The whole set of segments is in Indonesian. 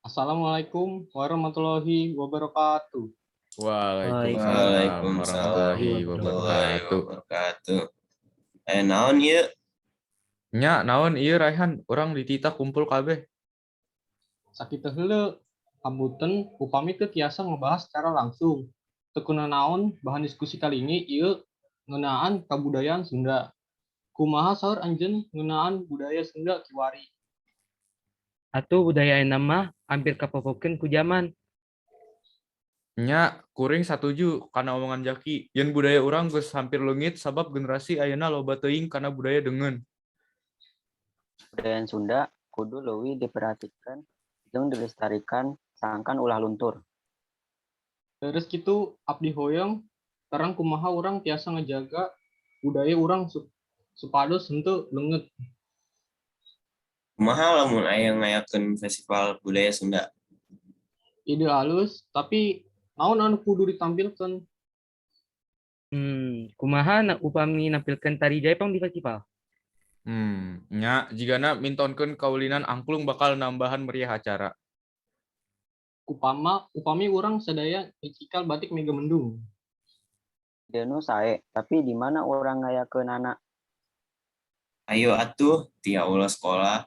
Assalamualaikum warahmatullahi wabarakatuh. Waalaikumsalam Waalaikumsalam warahmatullahi warahmatullahi wabarakatuh. wabarakatuh. Naon ieu? Nya, naon ieu Raihan, urang dititah kumpul kabeh. Sakitu heuleu punten upami teu tiasa ngebahas secara langsung. Teu kuna naon bahan diskusi kali ini ieu ngeunaan kabudayaan Sunda. Kumaha saur anjeun ngeunaan budaya Sunda kiwari? Atuh budaya nama hampir kapopopkeun ku zaman. Nya, kuring satuju kana omongan Jaki. Yen budaya urang geus hampir leungit sabab generasi ayeuna loba teuing kana budaya deungeun. Budaya Sunda kudu leuwih diperhatikan jeung dilestarikan sangkan ulah luntur. Terus kitu abdi hoyong terang kumaha urang tiasa ngejaga budaya urang supados henteu leungeut. Kumaha lamun aya ngayakeun festival budaya Sunda? Ide halus, tapi naon anu kudu ditampilkeun? Kumaha upami nampilkeun tari Jaipong di festival? Nya, jigana mintonkeun kaulinan angklung bakal nambahan meriah acara. Upami urang sadaya ngicikal batik mega mendung. Denu sae, tapi di mana orang ngayakeun anak? Ayo atuh tia ulah sekolah.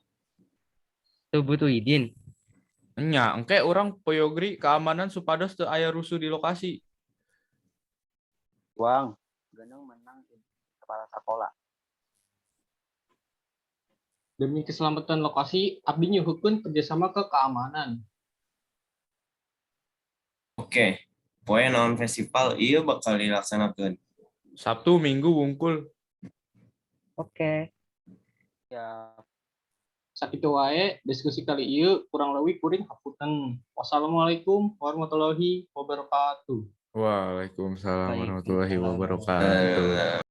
Teu butuh izin. Nya, engke urang poyogri keamanan supados teu aya rusuh di lokasi. Uang, geneng menang kepala sekolah. Demi keselamatan lokasi, abdi nyuhupkeun kerjasama ke keamanan. Oke, poe naon festival ieu bakal dilaksanakeun. Sabtu Minggu wungkul. Oke. Ya, Sakitu wae diskusi kali ieu kurang leuwih kuring hapunten. Wassalamualaikum warahmatullahi wabarakatuh. Waalaikumsalam warahmatullahi Waalaikumsalam. wabarakatuh.